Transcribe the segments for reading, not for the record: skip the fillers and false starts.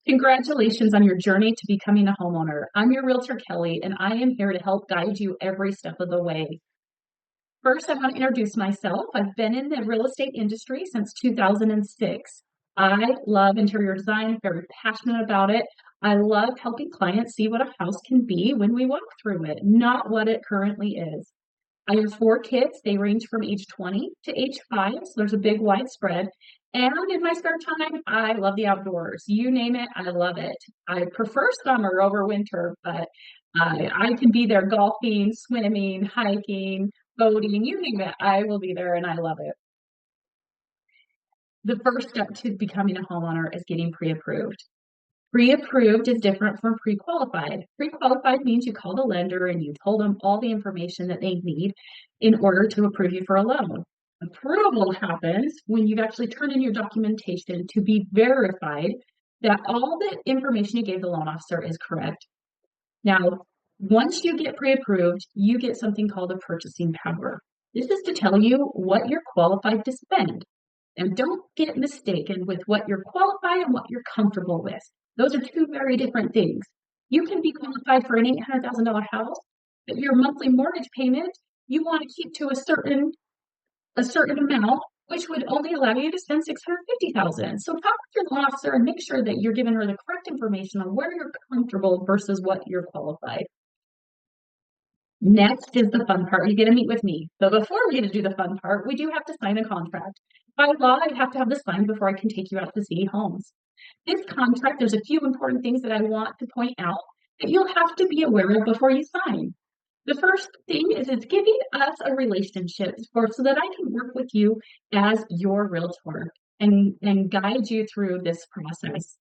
Congratulations on your journey to becoming a homeowner. I'm your realtor, Kelly, and I am here to help guide you every step of the way. First, I want to introduce myself. I've been in the real estate industry since 2006. I love interior design, very passionate about it. I love helping clients see what a house can be when we walk through it, not what it currently is. I have four kids. They range from age 20 to age 5, so there's a big wide spread. And in my spare time, I love the outdoors. You name it, I love it. I prefer summer over winter, but I can be there golfing, swimming, hiking, boating, you name it. I will be there and I love it. The first step to becoming a homeowner is getting pre-approved. Pre-approved is different from pre-qualified. Pre-qualified means you call the lender and you told them all the information that they need in order to approve you for a loan. Approval happens when you've actually turned in your documentation to be verified that all the information you gave the loan officer is correct. Now, once you get pre-approved, you get something called a purchasing power. This is to tell you what you're qualified to spend. And don't get mistaken with what you're qualified and what you're comfortable with. Those are two very different things. You can be qualified for an $800,000 house, but your monthly mortgage payment you want to keep to a certain amount, which would only allow you to spend $650,000. So talk with your loan officer and make sure that you're giving her the correct information on where you're comfortable versus what you're qualified. Next is the fun part. You get to meet with me. But before we get to do the fun part, we do have to sign a contract. By law, I have to have this signed before I can take you out to see homes. This contract, there's a few important things that I want to point out that you'll have to be aware of before you sign. The first thing is it's giving us a relationship so that I can work with you as your realtor and guide you through this process.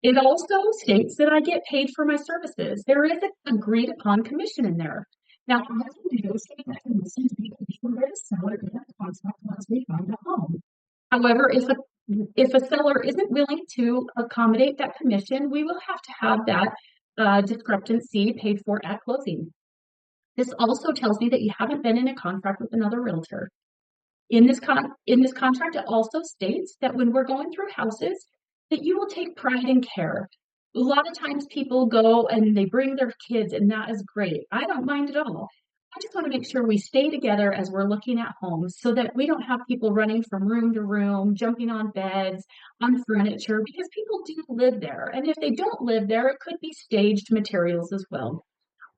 It also states that I get paid for my services. There is an agreed upon commission in there. Now, I can negotiate that commission to be paid for by the seller in the contract once we find a home. However, if a seller isn't willing to accommodate that commission, we will have to have that discrepancy paid for at closing. This also tells me that you haven't been in a contract with another realtor. In this contract, it also states that when we're going through houses, that you will take pride and care. A lot of times people go and they bring their kids, and that is great. I don't mind at all. I just want to make sure we stay together as we're looking at homes so that we don't have people running from room to room, jumping on beds, on furniture, because people do live there. And if they don't live there, it could be staged materials as well.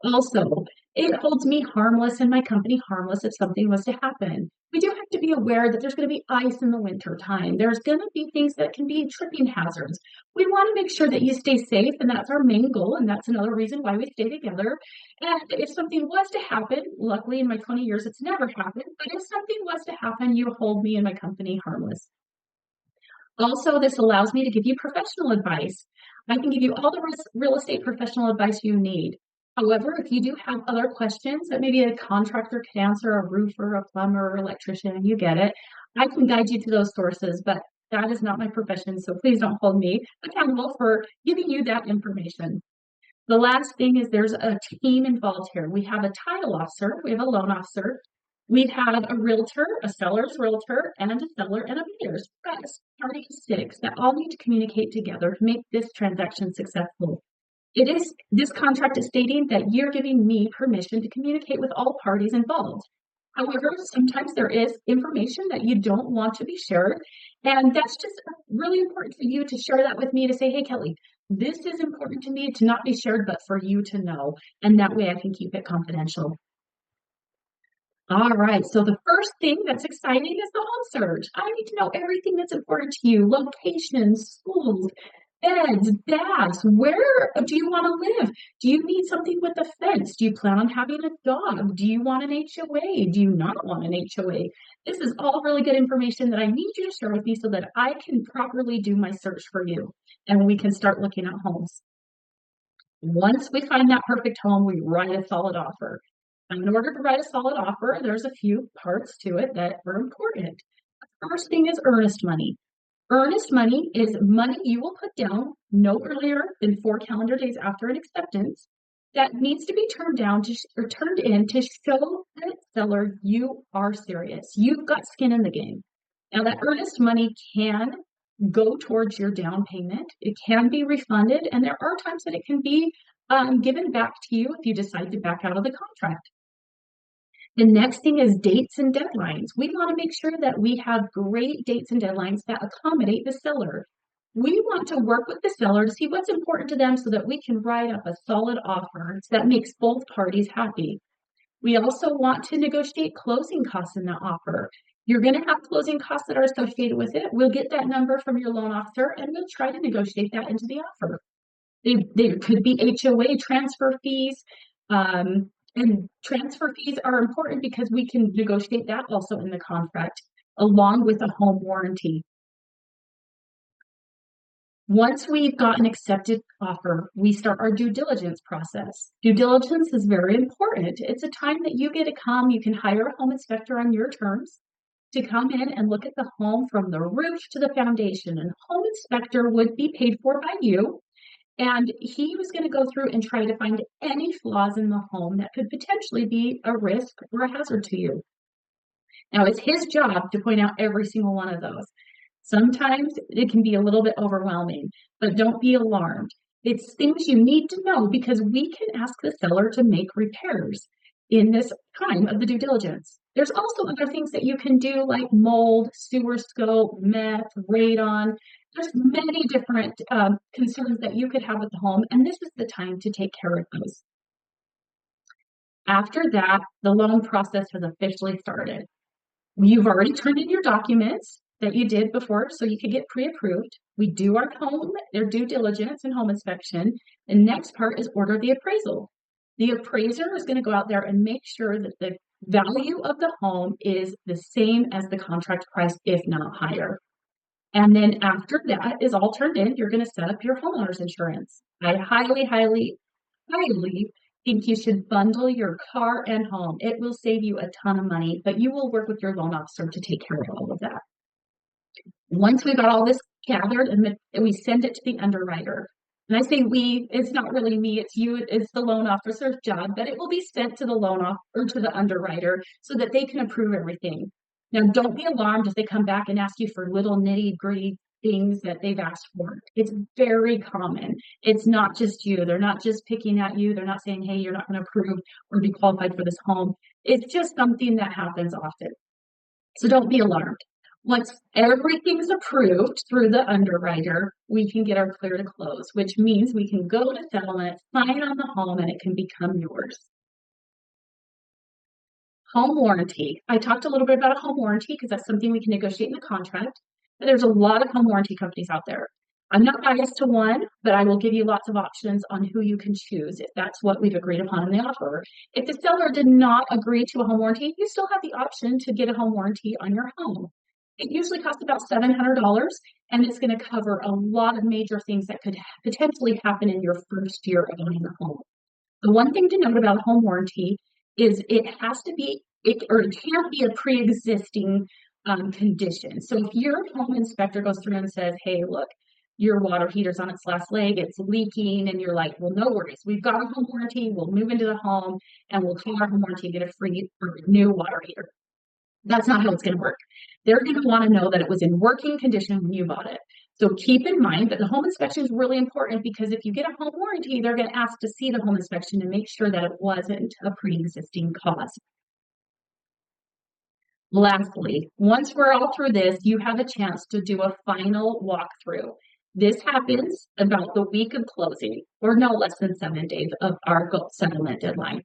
Also, it holds me harmless and my company harmless if something was to happen. We do have to be aware that there's going to be ice in the winter time. There's going to be things that can be tripping hazards. We want to make sure that you stay safe, and that's our main goal, and that's another reason why we stay together. And if something was to happen, luckily in my 20 years it's never happened, but if something was to happen, you hold me and my company harmless. Also, this allows me to give you professional advice. I can give you all the real estate professional advice you need. However, if you do have other questions that maybe a contractor can answer, a roofer, a plumber, or electrician, you get it, I can guide you to those sources, but that is not my profession, so please don't hold me accountable for giving you that information. The last thing is there's a team involved here. We have a title officer, we have a loan officer, we have a realtor, a seller's realtor, and a seller and a buyer's. That's party of six that all need to communicate together to make this transaction successful. This contract is stating that you're giving me permission to communicate with all parties involved. However, sometimes there is information that you don't want to be shared, and that's just really important for you to share that with me to say, hey, Kelly, this is important to me to not be shared, but for you to know, and that way I can keep it confidential. All right, so the first thing that's exciting is the home search. I need to know everything that's important to you, locations, schools, beds, baths, where do you want to live? Do you need something with a fence? Do you plan on having a dog? Do you want an HOA? Do you not want an HOA? This is all really good information that I need you to share with me so that I can properly do my search for you and we can start looking at homes. Once we find that perfect home, we write a solid offer. And in order to write a solid offer, there's a few parts to it that are important. The first thing is earnest money. Earnest money is money you will put down no earlier than 4 calendar days after an acceptance that needs to be turned in to show the seller you are serious. You've got skin in the game. Now that earnest money can go towards your down payment. It can be refunded, and there are times that it can be given back to you if you decide to back out of the contract. The next thing is dates and deadlines. We want to make sure that we have great dates and deadlines that accommodate the seller. We want to work with the seller to see what's important to them so that we can write up a solid offer that makes both parties happy. We also want to negotiate closing costs in the offer. You're going to have closing costs that are associated with it. We'll get that number from your loan officer and we'll try to negotiate that into the offer. There could be HOA transfer fees. And transfer fees are important because we can negotiate that also in the contract, along with a home warranty. Once we've got an accepted offer, we start our due diligence process. Due diligence is very important. It's a time that you get to come, you can hire a home inspector on your terms to come in and look at the home from the roof to the foundation. And home inspector would be paid for by you. And he was going to go through and try to find any flaws in the home that could potentially be a risk or a hazard to you. Now, it's his job to point out every single one of those. Sometimes it can be a little bit overwhelming, but don't be alarmed. It's things you need to know because we can ask the seller to make repairs in this time of the due diligence. There's also other things that you can do like mold, sewer scope, meth, radon. There's many different concerns that you could have with the home, and this is the time to take care of those. After that, the loan process has officially started. You've already turned in your documents that you did before so you could get pre-approved. We do our due diligence and home inspection. The next part is order the appraisal. The appraiser is going to go out there and make sure that the value of the home is the same as the contract price, if not higher. And then after that is all turned in, you're going to set up your homeowner's insurance. I highly, highly, highly think you should bundle your car and home. It will save you a ton of money, but you will work with your loan officer to take care of all of that. Once we got all this gathered and we send it to the underwriter, and I say we, it's not really me, it's you, it's the loan officer's job, but it will be sent to the loan officer or to the underwriter so that they can approve everything. Now, don't be alarmed if they come back and ask you for little nitty gritty things that they've asked for. It's very common. It's not just you. They're not just picking at you. They're not saying, hey, you're not going to approve or be qualified for this home. It's just something that happens often. So don't be alarmed. Once everything's approved through the underwriter, we can get our clear to close, which means we can go to settlement, sign on the home, and it can become yours. Home warranty. I talked a little bit about a home warranty because that's something we can negotiate in the contract. But there's a lot of home warranty companies out there. I'm not biased to one, but I will give you lots of options on who you can choose if that's what we've agreed upon in the offer. If the seller did not agree to a home warranty, you still have the option to get a home warranty on your home. It usually costs about $700, and it's going to cover a lot of major things that could potentially happen in your first year of owning a home. The one thing to note about a home warranty is it has to be, it can't be a pre-existing condition. So if your home inspector goes through and says, hey, look, your water heater's on its last leg, it's leaking, and you're like, well, no worries. We've got a home warranty. We'll move into the home and we'll call our home warranty and get a free or new water heater. That's not how it's going to work. They're going to want to know that it was in working condition when you bought it. So keep in mind that the home inspection is really important because if you get a home warranty, they're going to ask to see the home inspection to make sure that it wasn't a pre-existing cause. Lastly, once we're all through this, you have a chance to do a final walkthrough. This happens about the week of closing, or no less than 7 days of our settlement deadline.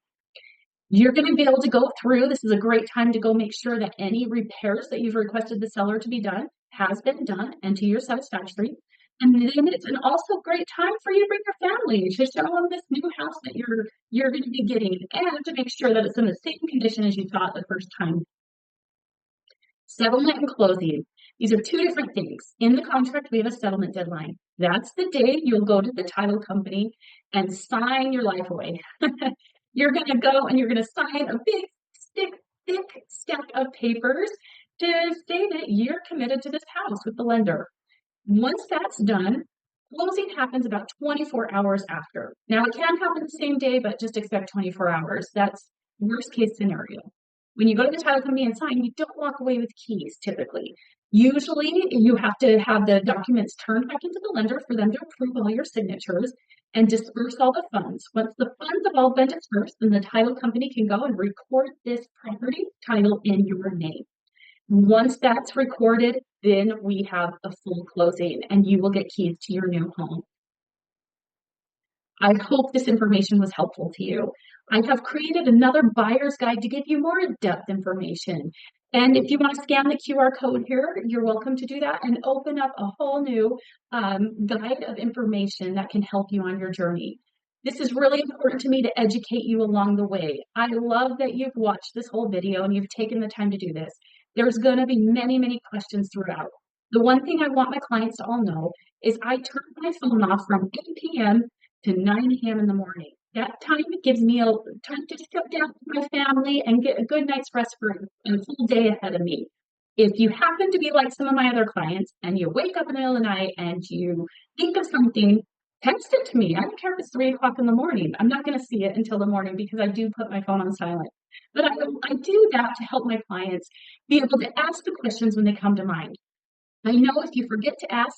You're going to be able to go through. This is a great time to go make sure that any repairs that you've requested the seller to be done has been done and to your satisfaction. And then it's an also great time for you to bring your family to show them this new house that you're going to be getting and to make sure that it's in the same condition as you thought the first time. Settlement and closing. These are two different things. In the contract, we have a settlement deadline. That's the day you'll go to the title company and sign your life away. You're going to go and you're going to sign a big, thick stack of papers to say that you're committed to this house with the lender. Once that's done, closing happens about 24 hours after. Now, it can happen the same day, but just expect 24 hours. That's worst case scenario. When you go to the title company and sign, you don't walk away with keys typically. Usually, you have to have the documents turned back into the lender for them to approve all your signatures and disperse all the funds. Once the funds have all been dispersed, then the title company can go and record this property title in your name. Once that's recorded, then we have a full closing and you will get keys to your new home. I hope this information was helpful to you. I have created another buyer's guide to give you more in-depth information. And if you want to scan the QR code here, you're welcome to do that and open up a whole new guide of information that can help you on your journey. This is really important to me to educate you along the way. I love that you've watched this whole video and you've taken the time to do this. There's going to be many, many questions throughout. The one thing I want my clients to all know is I turn my phone off from 8 p.m. to 9 a.m. in the morning. That time gives me a time to sit down with my family and get a good night's rest for a full day ahead of me. If you happen to be like some of my other clients and you wake up in the middle of the night and you think of something, text it to me. I don't care if it's 3 o'clock in the morning. I'm not going to see it until the morning because I do put my phone on silent. But I do that to help my clients be able to ask the questions when they come to mind. I know if you forget to ask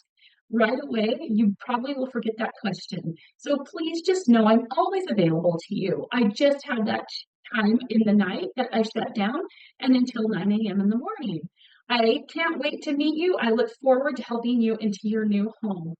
right away, you probably will forget that question. So please just know I'm always available to you. I just have that time in the night that I shut down and until 9 a.m. in the morning. I can't wait to meet you. I look forward to helping you into your new home.